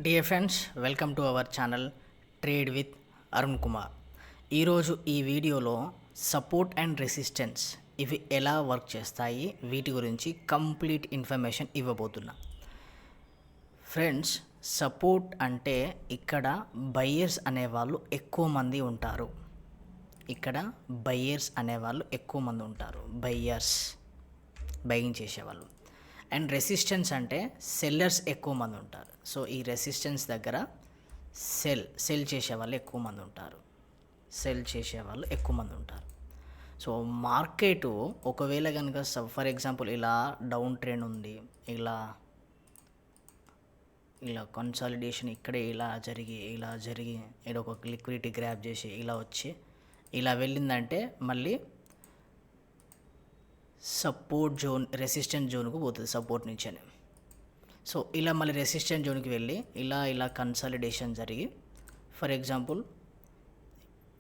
Dear friends, welcome to our channel trade with Arun Kumar. ఈరోజు ఈ వీడియోలో సపోర్ట్ అండ్ రెసిస్టెన్స్ ఇవి ఎలా వర్క్ చేస్తాయి వీటి గురించి కంప్లీట్ ఇన్ఫర్మేషన్ ఇవ్వబోతున్నా. ఫ్రెండ్స్, సపోర్ట్ అంటే ఇక్కడ బయ్యర్స్ అనేవాళ్ళు ఎక్కువ మంది ఉంటారు. బయ్యర్స్ బయింగ్ చేసేవాళ్ళు. అండ్ రెసిస్టెన్స్ అంటే సెల్లర్స్ ఎక్కువ మంది ఉంటారు. సో ఈ రెసిస్టెన్స్ దగ్గర సెల్ చేసేవాళ్ళు ఎక్కువ మంది ఉంటారు. సో మార్కెట్ ఒకవేళ కనుక ఫర్ ఎగ్జాంపుల్ ఇలా డౌన్ ట్రెండ్ ఉంది, ఇలా కన్సాలిడేషన్ ఇక్కడే ఇలా జరిగి ఇక్కడ ఒక లిక్విడిటీ గ్రాప్ చేసి ఇలా వచ్చి ఇలా వెళ్ళిందంటే మళ్ళీ సపోర్ట్ జోన్, రెసిస్టెన్స్ జోన్కు పోతుంది సపోర్ట్ నుంచి అని. సో ఇలా మళ్ళీ రెసిస్టెన్స్ జోన్కి వెళ్ళి ఇలా కన్సాలిడేషన్ జరిగి ఫర్ ఎగ్జాంపుల్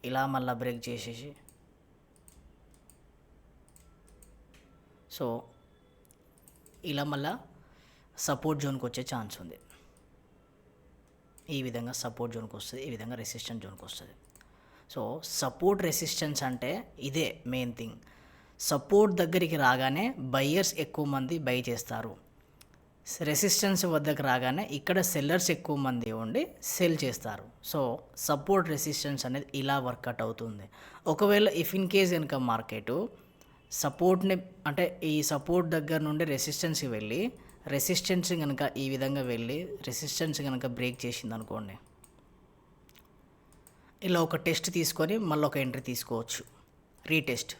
ఇలా మళ్ళీ బ్రేక్ చేసేసి సో ఇలా మళ్ళీ సపోర్ట్ జోన్కి వచ్చే ఛాన్స్ ఉంది. ఈ విధంగా సపోర్ట్ జోన్కి వస్తుంది, ఈ విధంగా రెసిస్టెన్స్ జోన్కి వస్తుంది. సో సపోర్ట్ రెసిస్టెన్స్ అంటే ఇదే మెయిన్ థింగ్. సపోర్ట్ దగ్గరికి రాగానే బయ్యర్స్ ఎక్కువ మంది బై చేస్తారు. రెసిస్టెన్స్ వద్దకు రాగానే ఇక్కడ సెల్లర్స్ ఎక్కువ మంది ఉండి సెల్ చేస్తారు. సో సపోర్ట్ రెసిస్టెన్స్ అనేది ఇలా వర్కౌట్ అవుతుంది. ఒకవేళ ఇఫ్ ఇన్ కేస్ కనుక మార్కెట్ సపోర్ట్ని అంటే ఈ సపోర్ట్ దగ్గర నుండి రెసిస్టెన్స్కి వెళ్ళి రెసిస్టెన్స్ కనుక ఈ విధంగా వెళ్ళి రెసిస్టెన్స్ కనుక బ్రేక్ చేసింది అనుకోండి, ఇలా ఒక టెస్ట్ తీసుకొని మళ్ళీ ఒక ఎంట్రీ తీసుకోవచ్చు, రీటెస్ట్.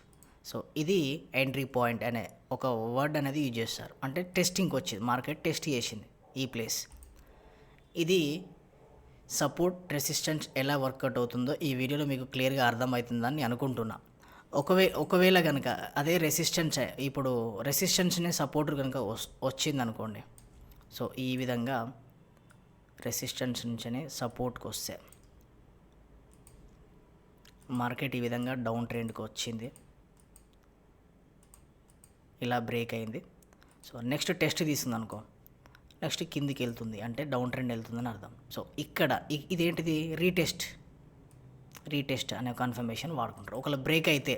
సో ఇది ఎంట్రీ పాయింట్ అనే ఒక వర్డ్ అనేది యూజ్ చేస్తారు. అంటే టెస్టింగ్కి వచ్చింది, మార్కెట్ టెస్ట్ చేసింది ఈ ప్లేస్. ఇది సపోర్ట్ రెసిస్టెన్స్ ఎలా వర్కౌట్ అవుతుందో ఈ వీడియోలో మీకు క్లియర్గా అర్థమవుతుందని అనుకుంటున్నా. ఒకవేళ కనుక అదే రెసిస్టెన్స్ ఇప్పుడు రెసిస్టెన్స్నే సపోర్ట్ కనుక వచ్చింది అనుకోండి, సో ఈ విధంగా రెసిస్టెన్స్ నుంచే సపోర్ట్కి వస్తే మార్కెట్ ఈ విధంగా డౌన్ ట్రెండ్కి వచ్చింది, ఇలా బ్రేక్ అయింది. సో నెక్స్ట్ టెస్ట్ తీస్తుంది అనుకో, నెక్స్ట్ కిందికి వెళ్తుంది అంటే డౌన్ ట్రెండ్ వెళ్తుందని అర్థం. సో ఇక్కడ ఇదేంటిది రీటెస్ట్ అనే కన్ఫర్మేషన్ వాడుకుంటారు. ఒకవేళ బ్రేక్ అయితే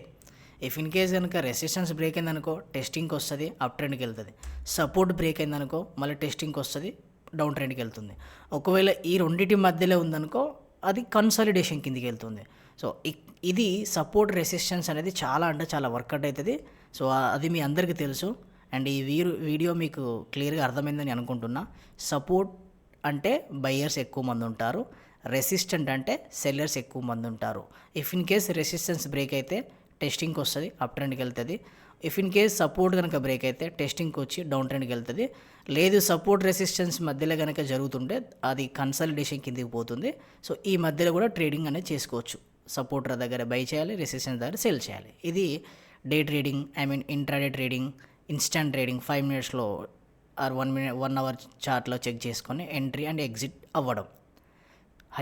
ఇఫ్ ఇన్ కేస్ కనుక రెసిస్టెన్స్ బ్రేక్ అయిందనుకో టెస్టింగ్కి వస్తుంది, అప్ ట్రెండ్కి వెళ్తుంది. సపోర్ట్ బ్రేక్ అయిందనుకో మళ్ళీ టెస్టింగ్కి వస్తుంది, డౌన్ ట్రెండ్కి వెళ్తుంది. ఒకవేళ ఈ రెండింటి మధ్యలో ఉందనుకో అది కన్సాలిడేషన్ కిందికి వెళ్తుంది. సో ఇది సపోర్ట్ రెసిస్టెన్స్ అనేది చాలా అంటే చాలా వర్కౌట్ అవుతుంది. సో అది మీ అందరికీ తెలుసు. అండ్ ఈ వీడియో మీకు క్లియర్గా అర్థమైందని అనుకుంటున్నా. సపోర్ట్ అంటే బయ్యర్స్ ఎక్కువ మంది ఉంటారు, రెసిస్టెంట్ అంటే సెల్లర్స్ ఎక్కువ మంది ఉంటారు. If in case resistance break అయితే టెస్టింగ్కి వస్తుంది, అప్ ట్రెండ్కి వెళ్తుంది. ఇఫ్ ఇన్ కేస్ సపోర్ట్ కనుక బ్రేక్ అయితే టెస్టింగ్కి వచ్చి డౌన్ ట్రెండ్కి వెళ్తుంది. లేదు సపోర్ట్ రెసిస్టెన్స్ మధ్యలో కనుక జరుగుతుంటే అది కన్సాలిడేషన్ కిందికి పోతుంది. సో ఈ మధ్యలో కూడా ట్రేడింగ్ అనేది చేసుకోవచ్చు. సపోర్ట్ దగ్గర బై చేయాలి, రెసిస్టెన్స్ దగ్గర సెల్ చేయాలి. ఇది day trading, intraday trading, instant trading 5 minutesలో ఆర్ 1 hour చార్ట్లో చెక్ చేసుకొని ఎంట్రీ అండ్ ఎగ్జిట్ అవ్వడం.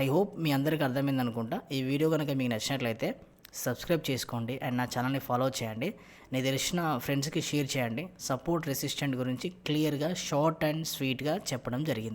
ఐ హోప్ మీ అందరికీ అర్థమైంది అనుకుంటా. ఈ వీడియో కనుక మీకు నచ్చినట్లయితే సబ్స్క్రైబ్ చేసుకోండి అండ్ నా ఛానల్ని ఫాలో చేయండి. నేను తెలిసిన ఫ్రెండ్స్కి షేర్ చేయండి. సపోర్ట్ రెసిస్టెంట్ గురించి క్లియర్గా షార్ట్ అండ్ స్వీట్గా చెప్పడం జరిగింది.